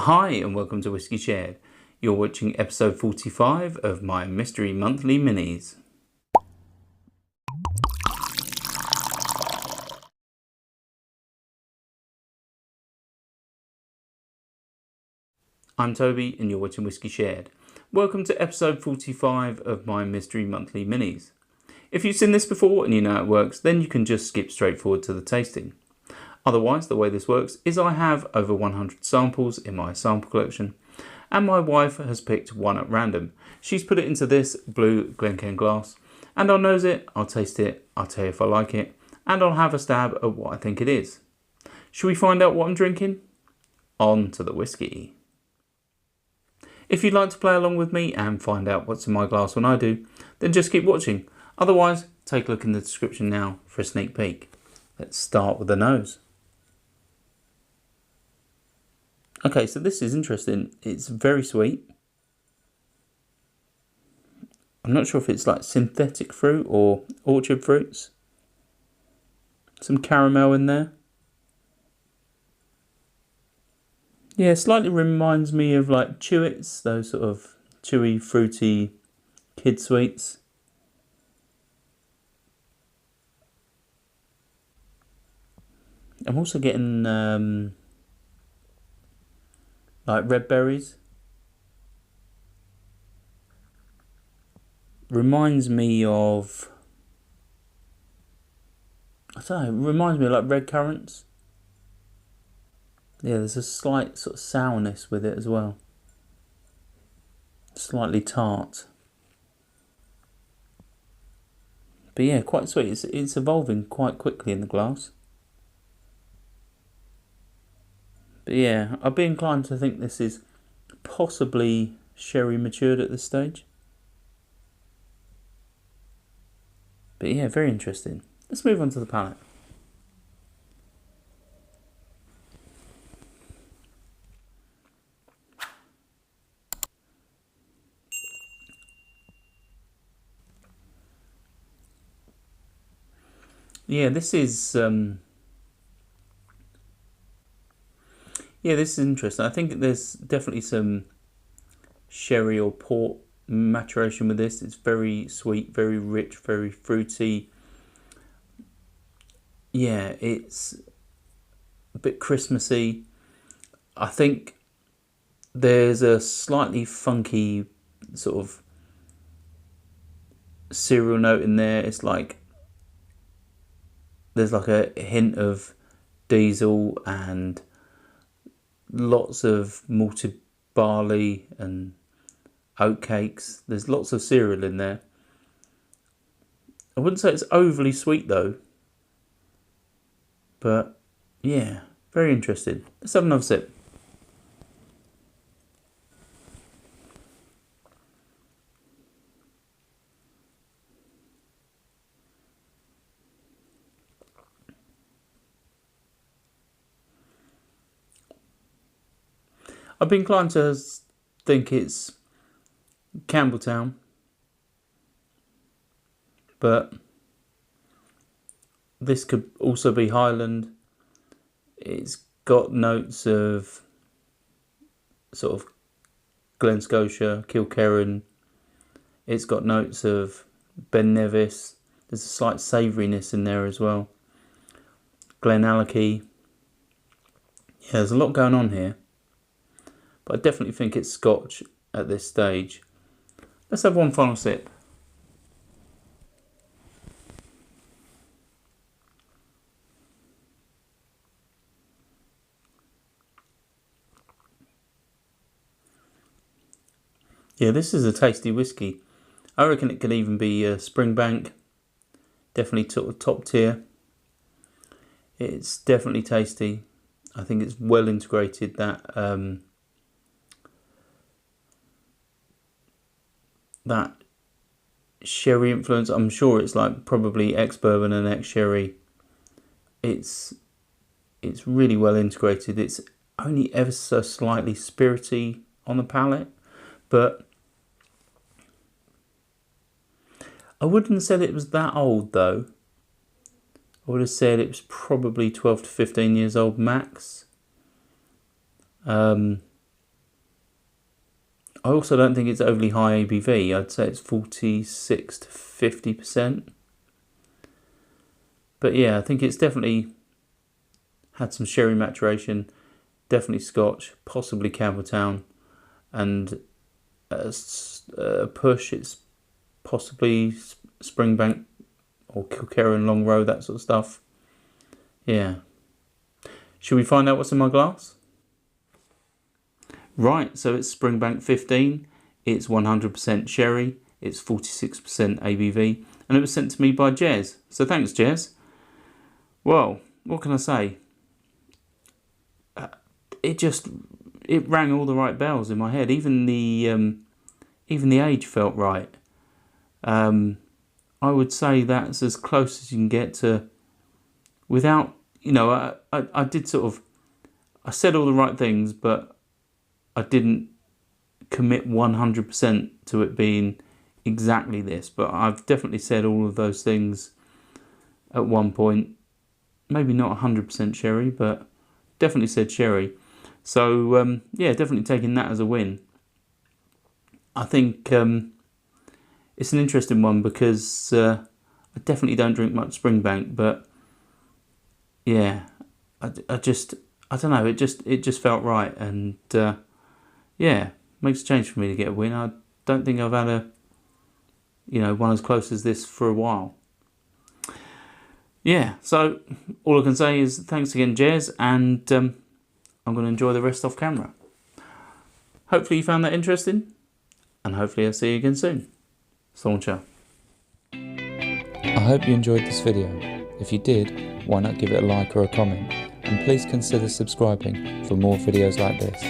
Hi and welcome to Whisky Shared. You're watching episode 45 of my Mystery Monthly Minis. I'm Toby and you're watching Whisky Shared. Welcome to episode 45 of my Mystery Monthly Minis. If you've seen this before and you know how it works, then you can just skip straight forward to the tasting. Otherwise, the way this works is I have over 100 samples in my sample collection, and my wife has picked one at random. She's put it into this blue Glencairn glass, and I'll nose it, I'll taste it, I'll tell you if I like it, and I'll have a stab at what I think it is. Should we find out what I'm drinking? On to the whiskey. If you'd like to play along with me and find out what's in my glass when I do, then just keep watching. Otherwise, take a look in the description now for a sneak peek. Let's start with the nose. Okay, so this is interesting. It's very sweet. I'm not sure if it's like synthetic fruit or orchard fruits. Some caramel in there. Yeah, slightly reminds me of like Chewits, those sort of chewy, fruity kid sweets. I'm also getting like red berries. Reminds me of, I don't know, it reminds me of like red currants. Yeah, there's a slight sort of sourness with it as well. Slightly tart. But yeah, quite sweet. It's evolving quite quickly in the glass. But yeah, I'd be inclined to think this is possibly sherry matured at this stage. But yeah, very interesting. Let's move on to the palate. Yeah, this is this is interesting. I think there's definitely some sherry or port maturation with this. It's very sweet, very rich, very fruity. Yeah, it's a bit Christmassy. I think there's a slightly funky sort of cereal note in there. It's like there's like a hint of diesel and lots of malted barley and oat cakes. There's lots of cereal in there. I wouldn't say it's overly sweet though. But yeah, very interesting. Let's have another sip. I've been inclined to think it's Campbelltown, but this could also be Highland. It's got notes of sort of Glen Scotia, Glencairn. It's got notes of Ben Nevis. There's a slight savouriness in there as well. Glenallachie. Yeah, there's a lot going on here. But I definitely think it's Scotch at this stage. Let's have one final sip. Yeah, this is a tasty whiskey. I reckon it could even be Springbank. Definitely top tier. It's definitely tasty. I think it's well integrated, that that sherry influence. I'm sure it's like probably ex-bourbon and ex-sherry. It's really well integrated. It's only ever so slightly spirity on the palate, but I wouldn't have said it was that old though. I would have said it was probably 12 to 15 years old max. I also don't think it's overly high ABV. I'd say it's 46 to 50%. But yeah, I think it's definitely had some sherry maturation, definitely Scotch, possibly Campbelltown, and a push, it's possibly Springbank or Glencairn Long Row, that sort of stuff. Yeah. Should we find out what's in my glass? Right, so it's Springbank 15. It's 100% sherry. It's 46% ABV. And it was sent to me by Jez. So thanks, Jez. Well, what can I say? It rang all the right bells in my head. Even the age felt right. I would say that's as close as you can get to, without, I did sort of, I said all the right things, but I didn't commit 100% to it being exactly this. But I've definitely said all of those things at one point. Maybe not 100% sherry, but definitely said sherry. So, yeah, definitely taking that as a win. I think it's an interesting one because I definitely don't drink much Springbank, but yeah, I don't know, it just felt right, and yeah, makes a change for me to get a win. I don't think I've had one as close as this for a while. Yeah, so all I can say is thanks again, Jez, and I'm going to enjoy the rest off camera. Hopefully you found that interesting, and hopefully I'll see you again soon. Sauncha. I hope you enjoyed this video. If you did, why not give it a like or a comment, and please consider subscribing for more videos like this.